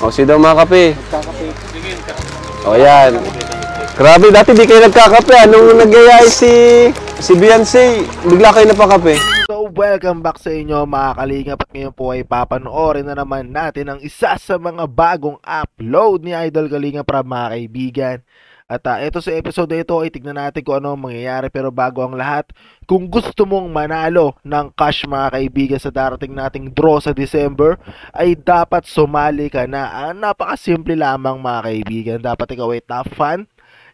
O, si daw mga kape. Nagkakape. O, yan. Grabe, dati di kayo nagkakape. Anong nagyayay si Beyonce, bigla kayo napakape. So, welcome back sa inyo mga kalingap. At ngayon po ay papanoorin na naman natin ang isa sa mga bagong upload ni Idol Kalingap Rab, mga kaibigan. At ito sa episode na ito ay tignan natin kung ano ang mangyayari. Pero bago ang lahat, kung gusto mong manalo ng cash mga kaibigan sa darating nating draw sa December, ay dapat sumali ka na. Napakasimple lamang mga kaibigan. Dapat ikaw ay top fan,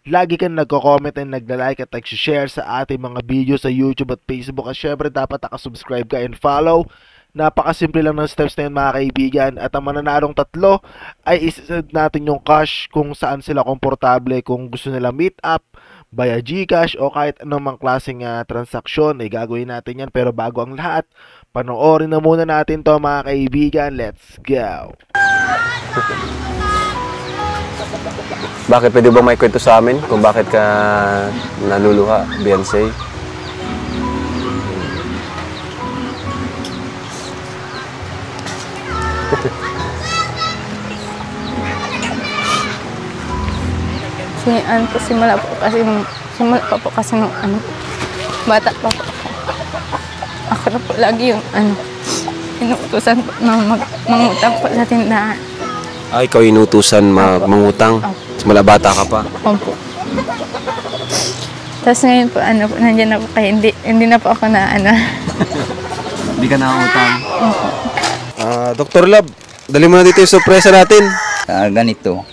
lagi kang nagko-comment and nagla-like at nag-share sa ating mga video sa YouTube at Facebook. At syempre dapat nakasubscribe ka and follow. Napakasimple lang ng steps na yun mga kaibigan. At ang mananalong tatlo ay isasend natin yung cash kung saan sila komportable. Kung gusto nila meet up via GCash o kahit anumang klaseng transaksyon ay gagawin natin yan. Pero bago ang lahat, panoorin na muna natin to mga kaibigan. Let's go! Bakit pwede ba may kwento sa amin kung bakit ka naluluha, Beyonce? Simula pa po kasi nung bata pa po ako. Ako na po lagi yung inuutosan po na mangutang po sa tindahan. Ay, ikaw inutusan mangutang? Simula bata ka pa? Opo. Tapos ngayon po, nandiyan na po kayo, hindi na po ako na Hindi ka nakangutang? Opo. Dr. Lab, dali mo na dito yung sorpresa natin. Ganito,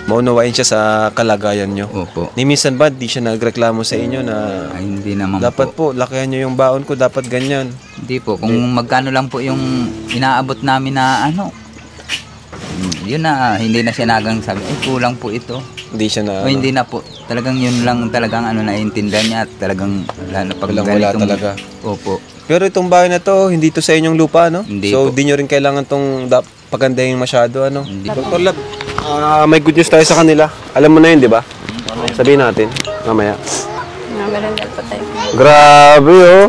Maunawain siya sa kalagayan nyo. Opo. Ni minsan ba, di siya nagreklamo sa inyo na Ay, hindi naman dapat po, lakihan nyo yung baon ko, dapat ganyan. Hindi po, kung magkano lang po yung inaabot namin na yun na, hindi na siya nagang sabi, kulang po ito. Hindi siya na, Hindi na po, talagang yun lang talagang naiintindihan niya at talagang lalo pag wala talaga. Opo. Pero itong bahay na to, hindi to sa inyong lupa, no? Hindi so, po. di nyo rin kailangan tong pagandahin masyado, ano? Hindi. Dr. Lab, may good news tayo sa kanila. Alam mo na yun, di ba? Sabihin natin, mamaya. Namerendal po tayo. Grabe, oh.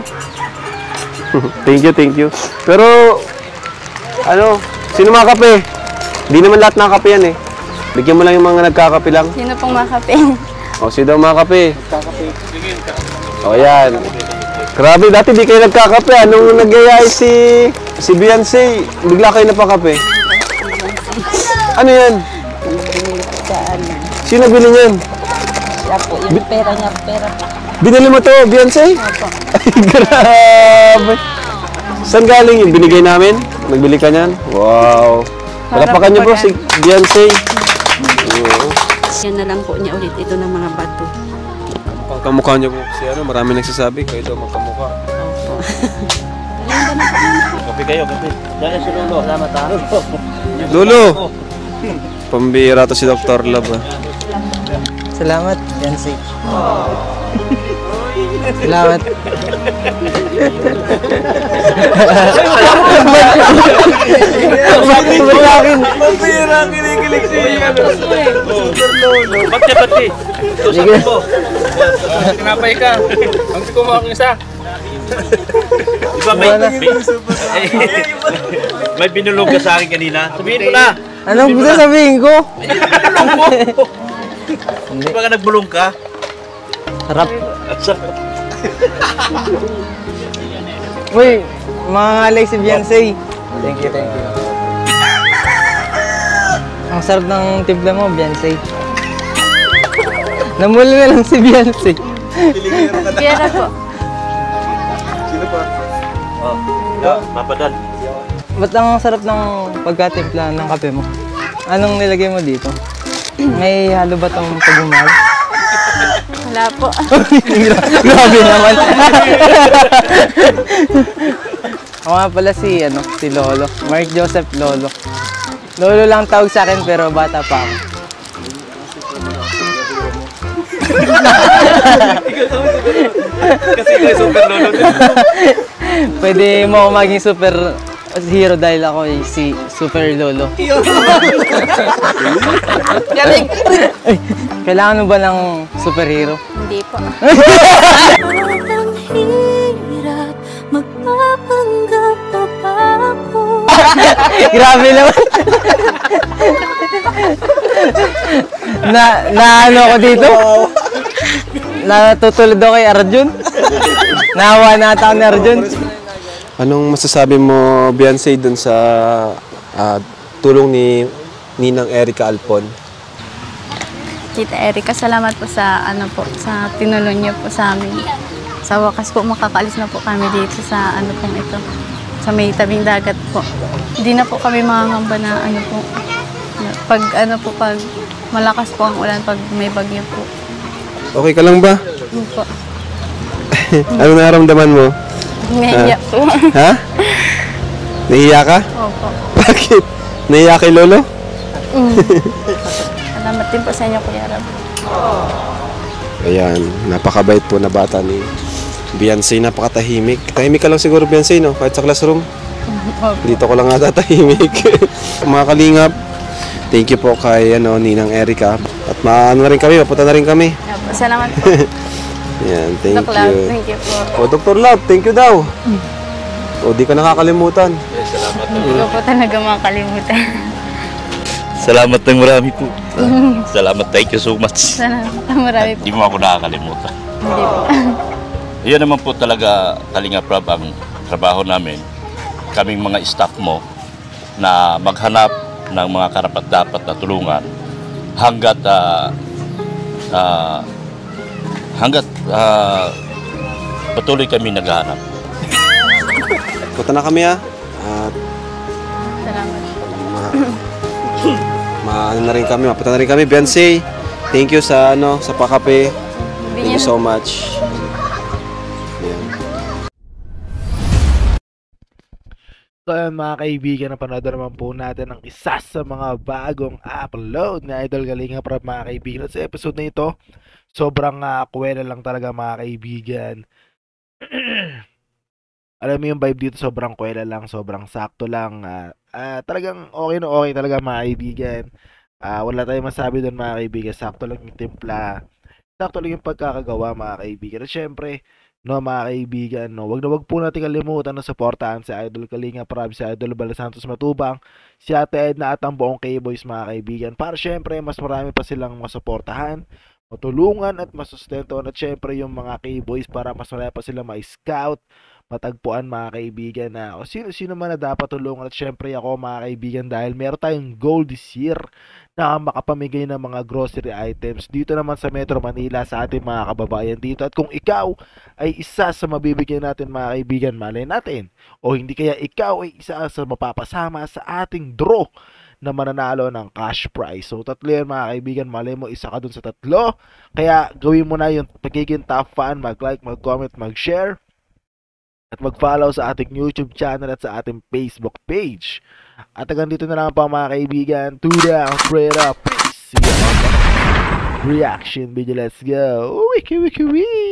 Thank you. Pero, sino mga kape? Di naman lahat nakakape yan, eh. Bigyan mo lang yung mga nagkakape lang. Sino pong makape? O, si daw mga kape. Nagkakape. O, yan. Grabe, dati di kayo nagkakape. Anong nagyayay si Beyonce, bigla kayo napakape. Ano yan? Sino bili niyan? Siya po, yung pera niya, pera. Binili mo to, Beyonce? Opo. Ay, grabe. Saan galing yun? Binigay namin? Nagbili ka niyan? Wow. Palapakan niyo bro, si Beyonce. Yan na lang po niya ulit, ito ng mga bato. Pagkamukha niyo po kasi marami nagsasabi, kayo daw magkamukha. Opo. Kape kayo, kape. Diyan si Lolo. Salamat ha. Lolo! Pambira to si Dr. Lab. Salamat, Beyonce. Salamat. Pambira, kinikilig siya. Lolo. Pati. Susabi mo. Kinapay ka. Ang siko mo akong isa. Diba may binulong ka sa akin kanina? Sabihin mo na! Anong gusto sabihin ko? Di ba ka nagbulong ka? Harap. Uy, mga ngalay si Beyonce. Thank you. Ang sarap ng timpla mo, Beyonce. Namuli na lang si Beyonce. Pera po. Sino pa? Mapadal. Ba't ang sarap ng pagkatimpla ng kape mo? Anong nilagay mo dito? May halo ba itong pagmamahal? Wala po. Grabe naman. Ako nga pala si Lolo. Mark Joseph Lolo. Lolo lang tawag sa akin pero bata pa ako. Kasi kayo super lolo din. Pwede mo ako maging super hero dahil ako si Super Lolo. Galing! Ay, kailangan mo ba ng superhero? Hindi po. Hirap magpapanggap na pa ako. Grabe naman. na ano ko dito? Natutulad ako kay Arjun. Nahawa na ata ako ni Arjun. Anong masasabi mo, Beyonce, dun sa tulong ni Ninang Erica Alpon? Tita Erica, salamat po sa sa tinulong niyo po sa amin. Sa wakas po makakaalis na po kami dito sa pong ito. Sa may tabing dagat po. Hindi na po kami mangangamba na pag malakas po ang ulan, pag may bagyo po. Okay ka lang ba? Yun po. Ano nararamdaman mo? Nahiya po. Ha? Nahiya ka? Opo. Bakit? Nahiya kay Lolo? Salamat din po sa inyo, Kuya Rab. Ayan, napakabait po na bata ni Beyonce, napakatahimik. Tahimik ka lang siguro, Beyonce, no? Kahit sa classroom. Dito ko lang nga tatahimik. Mga kalingap, thank you po kay Ninang Erica. At maano na rin kami, mapunta na rin kami. Salamat po. Ayan, thank Dr. Love, you. thank you po. O, Dr. Love, thank you daw. O, di ka nakakalimutan. Hindi ko po talaga makakalimutan. Salamat ng marami po. Salamat, thank you so much. Salamat, marami po. Hindi mo ako nakakalimutan. Hindi po. Iyan naman po talaga, Kalinga Prab, ang trabaho namin. Kaming mga staff mo na maghanap ng mga karapat-dapat na tulungan hanggat patuloy kami naghahanap. Punta na kami, ha? At Salamat. maano na rin kami, mapunta na rin kami. Beyonce, thank you sa sa pakape. Thank you so much. Ayan. So ayun mga kaibigan, napanood naman po natin ang isa sa mga bagong upload ni Idol Kalinga Prab mga kaibigan. At sa episode na ito, sobrang kwela lang talaga mga kaibigan. Alam mo yung vibe dito, sobrang kwela lang, sobrang sakto lang. Talagang okay na okay talaga mga kaibigan. Wala tayong masabi doon mga kaibigan, sakto lang yung timpla. Sakto lang yung pagkakagawa mga kaibigan. At syempre, mga kaibigan, wag na wag po natin kalimutan na suportahan si Idol Kalinga Prab, si Idol Bala Santos Matubang, si Ate Edna at ang buong K-Boys mga kaibigan. Para syempre, mas marami pa silang masuportahan, matulungan at masustentuhan. At syempre yung mga K-Boys para mas marami pa silang ma-scout, matagpuan mga kaibigan na o sino man na dapat tulungan. At syempre ako mga kaibigan, dahil meron tayong goal this year na makapamigay ng mga grocery items dito naman sa Metro Manila sa ating mga kababayan dito. At kung ikaw ay isa sa mabibigyan natin mga kaibigan, malay natin, o hindi kaya ikaw ay isa sa mapapasama sa ating draw na mananalo ng cash prize. So tatlo yan mga kaibigan, malay mo isa ka dun sa tatlo. Kaya gawin mo na yung pagiging top fan, mag-like, mag-comment, mag-share at mag-follow sa ating YouTube channel at sa ating Facebook page. At hanggang dito na lang pa mga kaibigan. Two down, straight up. See you on the reaction video. Let's go. Wiki wiki wiki.